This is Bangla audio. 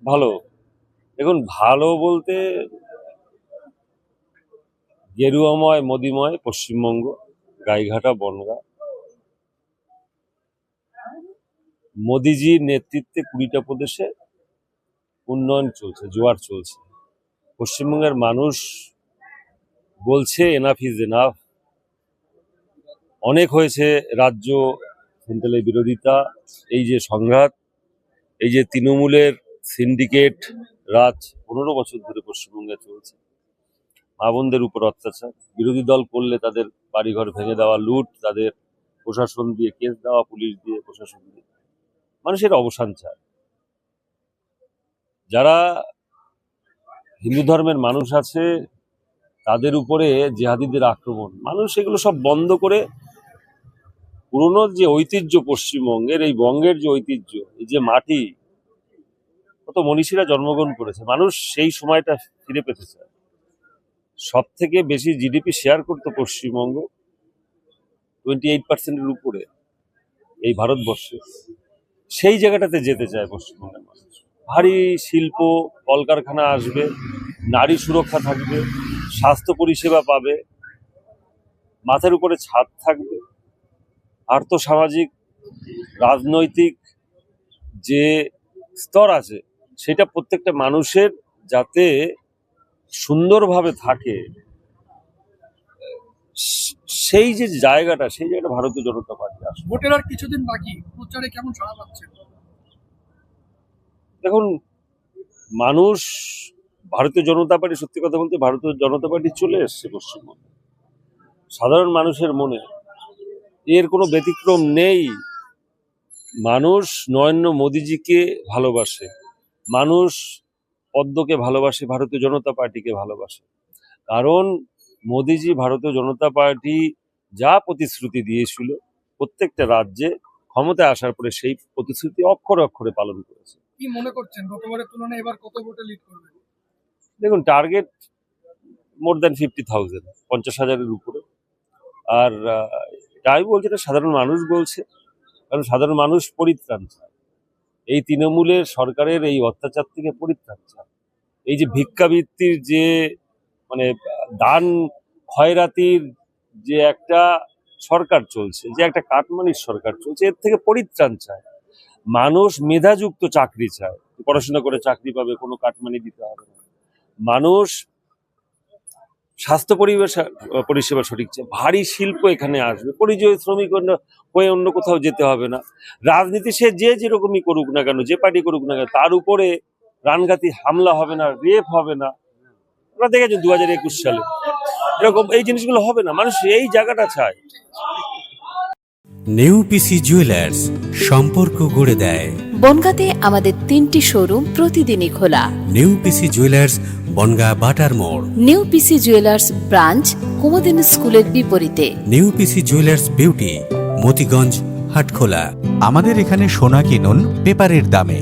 ভালো। দেখুন, ভালো বলতে গেরুয়াময় মোদিময় পশ্চিমবঙ্গ, গাইঘাটা বনগাঁ, মোদিজির নেতৃত্বে 20টা প্রদেশে উন্নয়ন চলছে, জোয়ার চলছে। পশ্চিমবঙ্গের মানুষ বলছে এনাফ ইজ এনাফ। অনেক হয়েছে রাজ্য সেন্ট্রালের বিরোধিতা, এই যে সংঘাত, এই যে তৃণমূলের সিন্ডিকেট রাজ 15 বছর ধরে পশ্চিমবঙ্গে চলছে। মা বোনদের উপর অত্যাচার, বিরোধী দল করলে তাদের বাড়িঘর ভেঙে দেওয়া, লুট, তাদের প্রশাসন দিয়ে কেস দেওয়া, পুলিশ দিয়ে, প্রশাসন দিয়ে। মানুষের অবসান চায়। যারা হিন্দু ধর্মের মানুষ আছে তাদের উপরে জিহাদিদের আক্রমণ, মানুষ এগুলো সব বন্ধ করে পুরনো যে ঐতিহ্য পশ্চিমবঙ্গের, এই বঙ্গের যে ঐতিহ্য, এই যে মাটি, কত মনীষীরা জন্মগ্রহণ করেছে, মানুষ সেই সময়টা ফিরে পেতে চায়। সব থেকে বেশি জিডিপি শেয়ার করতো পশ্চিমবঙ্গ, 28%-এর উপরে এই ভারতবর্ষে। সেই জায়গাটাতে যেতে চায় পশ্চিমবঙ্গের মানুষ। ভারী শিল্প কলকারখানা আসবে, নারী সুরক্ষা থাকবে, স্বাস্থ্য পরিষেবা পাবে, মাথার উপরে ছাদ থাকবে, আর্থসামাজিক রাজনৈতিক যে স্তর আছে সেটা প্রত্যেকটা মানুষের যাতে সুন্দরভাবে থাকে, সেই যে জায়গাটা, সেই জায়গাটা ভারতীয় জনতা পার্টি আসবে। ভোটের আর কিছুদিন বাকি, প্রচারে কেমন সাড়া পাচ্ছে? দেখুন, মানুষ ভারতীয় জনতা পার্টি, সত্যি কথা বলতে ভারতীয় জনতা পার্টি চলে এসছে পশ্চিমবঙ্গে সাধারণ মানুষের মনে, এর কোনো ব্যতিক্রম নেই। মানুষ নরেন্দ্র মোদীজিকে ভালোবাসে, মানুষ পদ্মকে ভালোবাসে, ভারতীয় জনতা পার্টিকে ভালোবাসে। কারণ মোদীজি ভারতীয় জনতা পার্টি যা প্রতিশ্রুতি দিয়েছিল প্রত্যেকটা রাজ্যে ক্ষমতায় আসার পরে সেই প্রতিশ্রুতি অক্ষরে অক্ষরে পালন করেছে। কি মনে করছেন গতবারের তুলনায় এবার কত ভোটে লিড করবে? দেখুন, টার্গেট মোর দ্যান 50,000, 50,000-এর উপরে। আর তাই বলছে, এটা সাধারণ মানুষ বলছে, কারণ সাধারণ মানুষ পরিত্রাণ চায়, এই তৃণমূলের সরকারের এই অত্যাচার থেকে পরিত্রাণ চায়। এই যে ভিক্ষাবৃত্তির যে মানে দান খয়রাতির যে একটা সরকার চলছে, যে একটা কাটমানির সরকার চলছে, এর থেকে পরিত্রাণ চায়। মানুষ মেধাযুক্ত চাকরি চায়, পড়াশোনা করে চাকরি পাবে, কোনো কাটমানি দিতে হবে না। মানুষ স্বাস্থ্য পরিষেবা সঠিক চায়, ভারী শিল্প এখানে আসবে, পরিযায়ী শ্রমিক হয়ে অন্য কোথাও যেতে হবে না। রাজনীতি সে যে যেরকমই করুক না কেন, যে পার্টি করুক না কেন, তার উপরে প্রাণঘাতী হামলা হবে না, রেপ হবে না। আমরা দেখেছি 2021 সালে এরকম এই জিনিসগুলো হবে না। মানুষ এই জায়গাটা চায়। নেউপিসি জুয়েলার্স, সম্পর্ক গড়ে দেয়। বনগাঁতে আমাদের 3টি শোরুম প্রতিদিনই খোলা। নেউপিসি জুয়েলার্স, বনগাঁ বাটার মোড়। নেউপিসি জুয়েলার্স ব্রাঞ্চ কুমুদিনী স্কুলের বিপরীতে। নেউপিসি জুয়েলার্স বিউটি, মতিগঞ্জ, হাটখোলা। আমাদের এখানে সোনা কিনুন পেপারের দামে।